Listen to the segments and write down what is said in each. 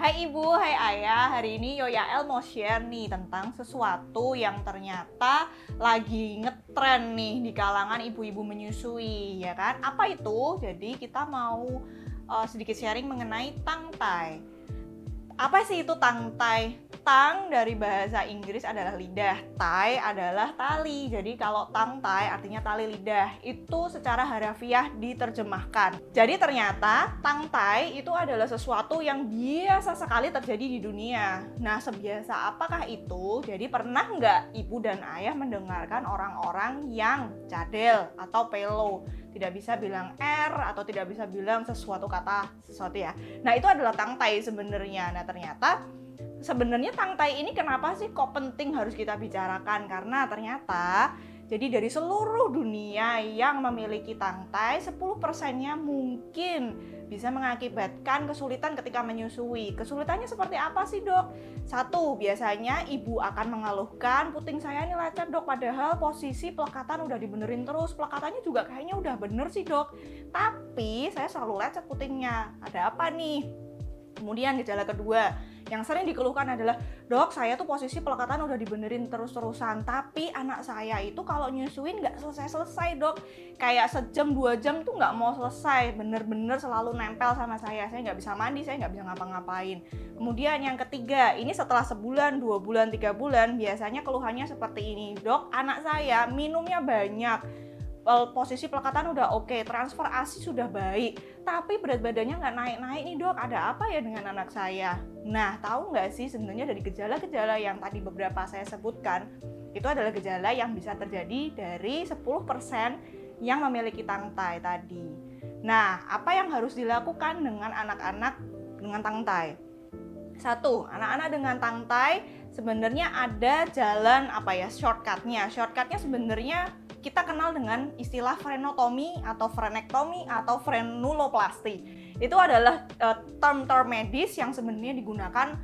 Hai Ibu, hai Ayah, hari ini Yoyael mau share nih tentang sesuatu yang ternyata lagi ngetren nih di kalangan ibu-ibu menyusui, ya kan? Apa itu? Jadi kita mau sedikit sharing mengenai tangtai. Apa sih itu tangtai? Tang dari bahasa Inggris adalah lidah, tai adalah tali. Jadi kalau tangtai artinya tali lidah. Itu secara harafiah diterjemahkan. Jadi ternyata tangtai itu adalah sesuatu yang biasa sekali terjadi di dunia. Nah, sebiasa apakah itu? Jadi pernah nggak ibu dan ayah mendengarkan orang-orang yang cadel atau pelo? Tidak bisa bilang R atau tidak bisa bilang sesuatu ya. Nah, itu adalah tangtai sebenarnya. Nah, ternyata sebenarnya tangtai ini kenapa sih kok penting harus kita bicarakan? Karena ternyata jadi dari seluruh dunia yang memiliki tangtai, 10%-nya mungkin bisa mengakibatkan kesulitan ketika menyusui. Kesulitannya seperti apa sih, Dok? 1, biasanya ibu akan mengeluhkan, puting saya ini lecet, Dok, padahal posisi pelekatan udah dibenerin terus. Pelekatannya juga kayaknya udah bener sih, Dok. Tapi saya selalu lecet putingnya. Ada apa nih? Kemudian gejala kedua yang sering dikeluhkan adalah, dok, saya tuh posisi pelekatan udah dibenerin terus-terusan, tapi anak saya itu kalau nyusuin nggak selesai-selesai, dok. Kayak sejam 2 jam tuh nggak mau selesai, bener-bener selalu nempel sama saya nggak bisa mandi, saya nggak bisa ngapa-ngapain. Kemudian yang ketiga, ini setelah sebulan, 2 bulan, 3 bulan, biasanya keluhannya seperti ini, dok, anak saya minumnya banyak, posisi pelekatan udah oke, transfer ASI sudah baik, tapi berat badannya nggak naik-naik nih, dok, ada apa ya dengan anak saya? Nah, tahu nggak sih sebenarnya dari gejala-gejala yang tadi beberapa saya sebutkan, itu adalah gejala yang bisa terjadi dari 10% yang memiliki tangtai tadi. Nah, apa yang harus dilakukan dengan anak-anak dengan tangtai? 1, anak-anak dengan tangtai sebenarnya ada jalan shortcutnya. Shortcutnya sebenarnya kita kenal dengan istilah frenotomi atau frenektomi atau frenuloplasti. Itu adalah term-term medis yang sebenarnya digunakan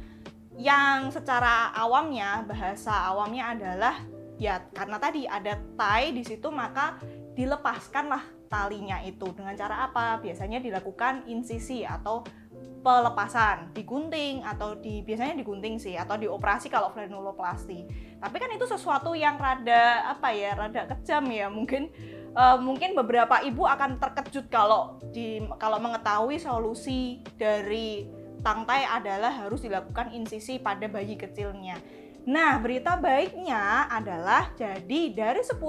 yang secara awamnya, bahasa awamnya adalah ya karena tadi ada tai di situ maka dilepaskanlah talinya itu. Dengan cara apa? Biasanya dilakukan insisi atau pelepasan, digunting atau biasanya digunting sih atau dioperasi kalau frenuloplasti. Tapi kan itu sesuatu yang rada kejam ya. Mungkin beberapa ibu akan terkejut kalau mengetahui solusi dari tangtai adalah harus dilakukan insisi pada bayi kecilnya. Nah, berita baiknya adalah jadi dari 10%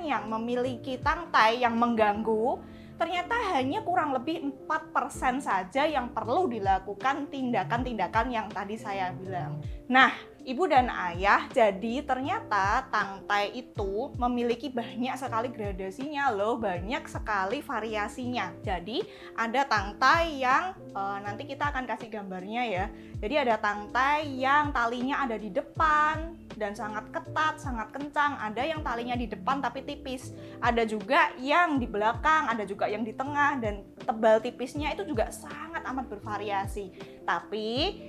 yang memiliki tangtai yang mengganggu, ternyata hanya kurang lebih 4% saja yang perlu dilakukan tindakan-tindakan yang tadi saya bilang. Nah, ibu dan ayah, jadi ternyata tangtai itu memiliki banyak sekali gradasinya loh, banyak sekali variasinya. Jadi ada tangtai yang nanti kita akan kasih gambarnya ya. Jadi ada tangtai yang talinya ada di depan dan sangat ketat, sangat kencang. Ada yang talinya di depan tapi tipis. Ada juga yang di belakang, ada juga yang di tengah, dan tebal tipisnya itu juga sangat amat bervariasi. Tapi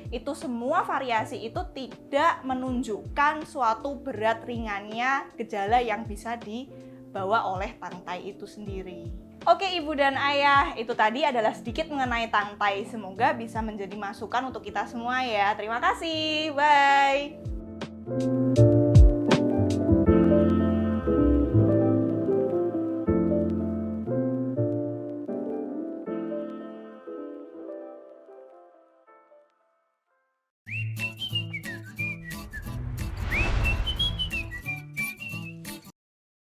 itu semua variasi itu tidak menunjukkan suatu berat ringannya gejala yang bisa dibawa oleh tangtai itu sendiri. Oke ibu dan ayah, itu tadi adalah sedikit mengenai tangtai. Semoga bisa menjadi masukan untuk kita semua ya. Terima kasih, bye!